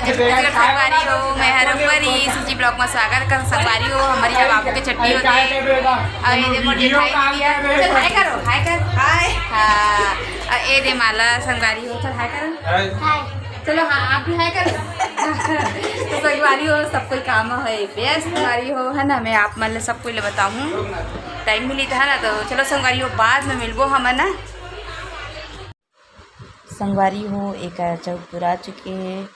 जब संगवारी हो मैं हरपरी सूची ब्लॉग में स्वागत कर संगवारी हो हमारी जब आपके चट्टी होती है ये दे मोटे हाय दिया चल हाय करो हाय कर हाय हाँ ये दे माला संगवारी हो चल हाय करो हाय चलो हाँ आप भी हाय करो तो संगवारी हो सब कोई काम है बेस्ट संगवारी हो है ना मैं आप मतलब सब कोई बताऊँ टाइम मिली था ना तो चलो संगवारी हो बाद में मिलबो हम ना संगवारी हो एक चौक पूरा चुके हैं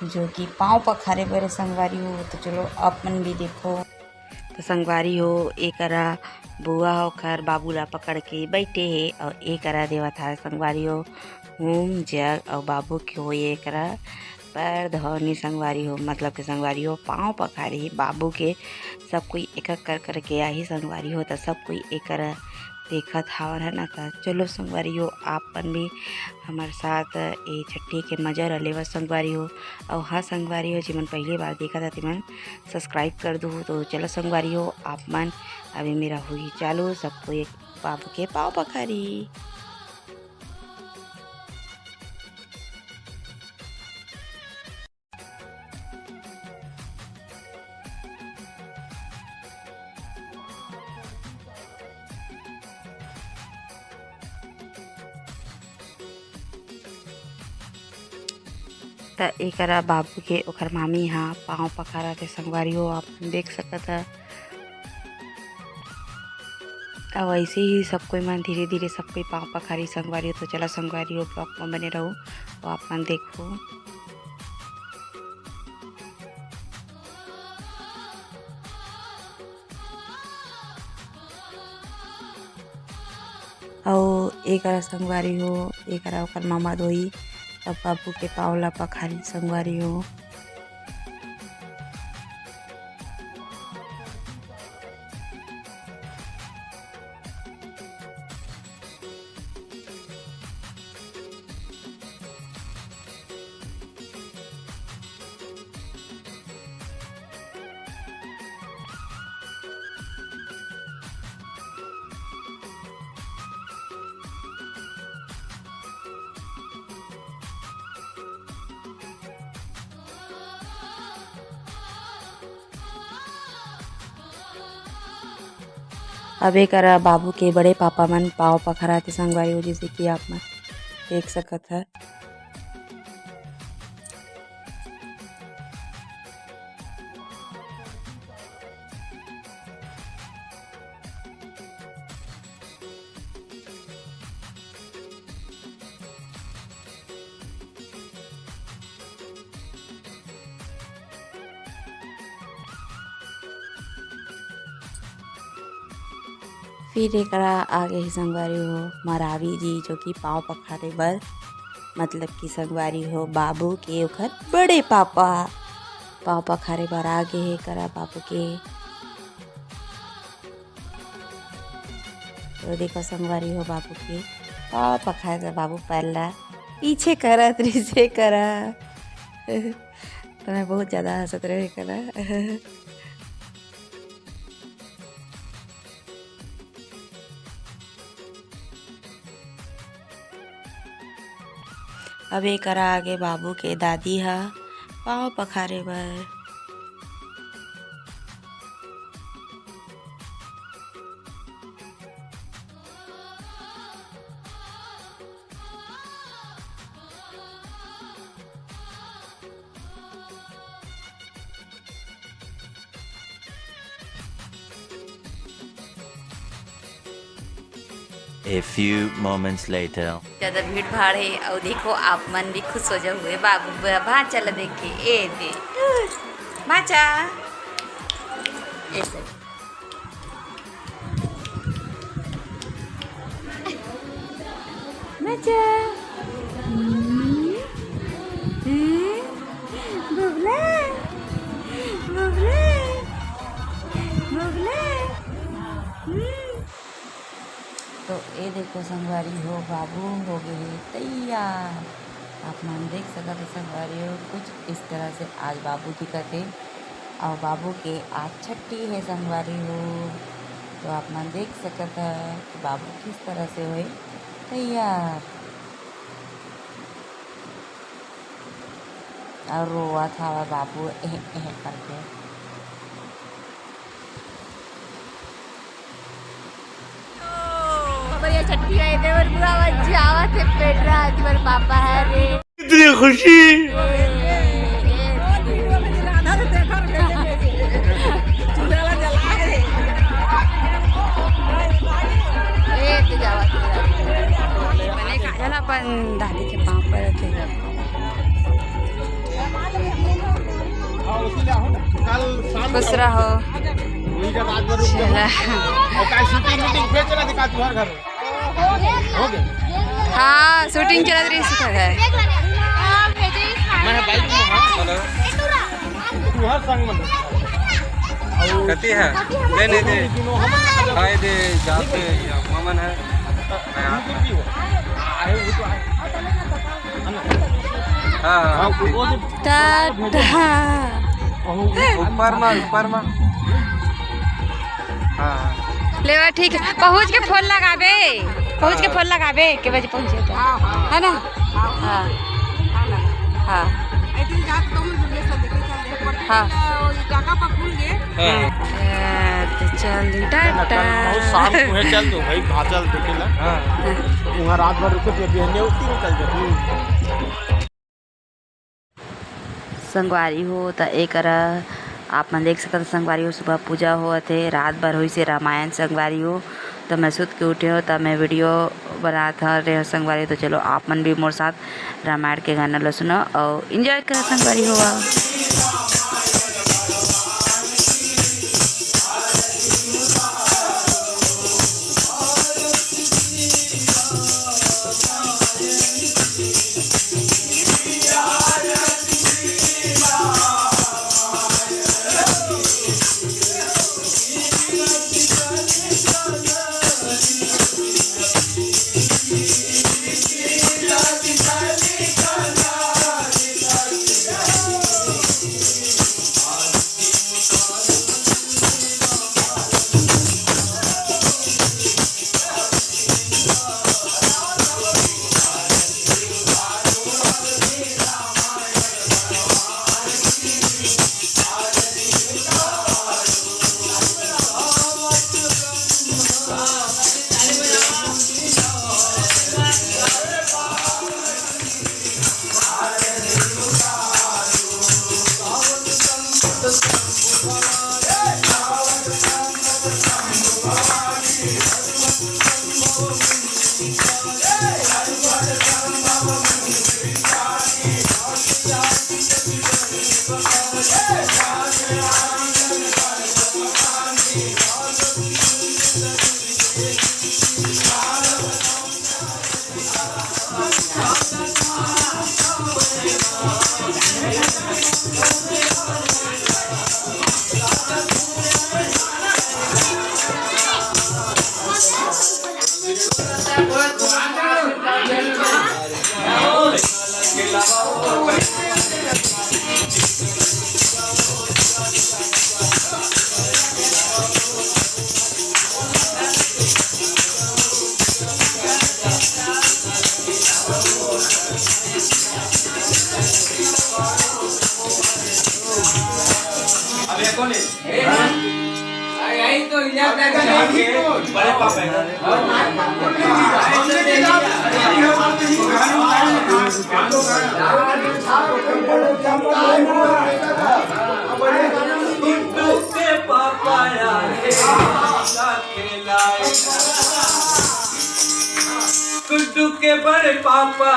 जो कि पाँव पखारे पर संगवारी हो तो चलो अपन भी देखो तो संगवारी हो एक बुआ होकर बाबूला पकड़ के बैठे है और एक देवा था संगवारी हो होम जग और बाबू के हो एक पैर धोनी संगवारी हो मतलब के संगवारी हो पाँव पखारे बाबू के सब कोई एक कर करके आई संगवारी हो तो सब कोई एक देखत हावर है ना था चलो संगवारी हो आपन भी हमारे साथ ये छठी के मजा रलेवा संगवारी हो और हाँ संगवारी हो जिमन पहली बार देखा था तिमन सब्सक्राइब कर दो तो चलो संगवारी हो आप मन अभी मेरा हुई चालू सबको एक बाबू के पाँव पखारी त एक बाबू के ओकर मामी हाँ पाँव पखारा थे संगवारी हो आप देख सकत है अब ऐसे ही सब कोई मन धीरे धीरे सब कोई पाँव पखारी संगवारी हो तो चला संगवारी हो ब्लॉग में बने रहो तो आप मन देखो और एक संगवारी हो एक ओकर मामा धोई तब बाबू के पावला पखारी संगवारी हो अब एक बाबू के बड़े पापा मन पाँव पखराते संगवारी हो जैसे कि आप मन देख सकत है फिर एक आगे ही संगवारी हो मरावी जी जो कि पाँव पखारे बर मतलब कि संगवारी हो बाबू के ओखर बड़े पापा पाँव पखारे बर आगे है करा बाबू के तो देखो संगवारी हो बाबू के पाँव पखारे बाबू पहला पीछे करा त्रिसे करा तो मैं बहुत ज़्यादा हंसत रहे करा अब एक आगे बाबू के दादी हा पाँव पखारे बर A few moments later. ज़्यादा भीड़ भाड़ है और देखो आप मन भी खुश हो जाओ हुए बाबू बाहर चला देखे ए दे माचा ऐसे माचा बुबला बुबला बुबला तो ये देखो संगवारी हो बाबू हो गए तैयार आप मन देख सकते संगवारी हो कुछ इस तरह से आज बाबू दिखत है और बाबू के आज छठी है संगवारी हो तो आप मन देख सकते हैं कि बाबू किस तरह से हुए तैयार। और रोआ था बाबू करके। हमारे छठी आए थे और पूरा जावा थे पेट रहा आज मेरे पापा है रे इतनी खुशी। अपन दादी के पाँव पर रखे खुश रहो। हाँ शूटिंग चला रही है। कती है लेने दे खाए दे जाते ममन है हाँ ऊपर में हाँ लेवा ठीक है। पहुँच के फोन लगाबे के बजे पहुँचे तो है ना। हाँ हाँ हाँ चल टाटा चल दो भाई चल देखेला वहाँ रात भर रुके बिहने उठती निकल जाती। संगवारी हो तो एक आप मन देख सकते संगवारी हो सुबह पूजा हुआ थे रात भर हुई से रामायण संगवारी हो तो मैं सुत के उठे हो तो मैं वीडियो बना था रहे संगवारी। तो चलो आप मन भी मोर साथ रामायण के गाना लो सुनो और एंजॉय करो संगवारी हुआ। गुड्डू के बड़े पापा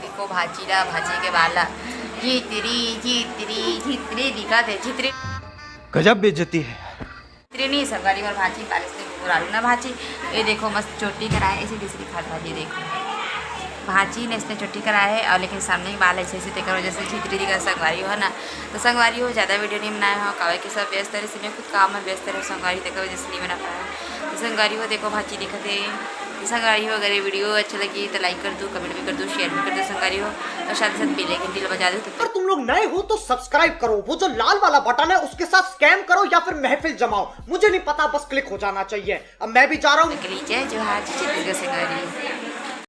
देखो भाजीला भाजी के वाला झित्री दिखा थे झित्री गजब बेइज्जती है। झित्री नहीं संगवारी और भाजी पालिस चुरा लूँ ना भाची। ये देखो मस्त चोटी कराए, ऐसी दूसरी खाद भाजी देखो भाजी ने इसने चोटी कराया है और लेकिन सामने के बाल ऐसे ऐसे देखकर जैसे छितरी का संगवारी हो ना। तो संगवारी हो ज़्यादा वीडियो नहीं बनाया हो कावे के सब व्यस्त रहे, इसमें कुछ काम में व्यस्त रहे संगवारी देखा वजह से नहीं बना पाया। तो संगवारी हो देखो भाजी दिखते संगवारी हो। अगर ये वीडियो अच्छी लगी तो लाइक कर दो, कमेंट भी कर दो, शेयर भी कर दो संगवारी हो। और साथ ही साथ बेल आइकन बजा दो। अगर तुम लोग नए हो तो सब्सक्राइब करो, वो जो लाल वाला बटन है उसके साथ स्कैम करो या फिर महफिल जमाओ, मुझे नहीं पता, बस क्लिक हो जाना चाहिए। अब मैं भी जा रहा हूँ। लीजिए जो हाथ चित्र संगवारी।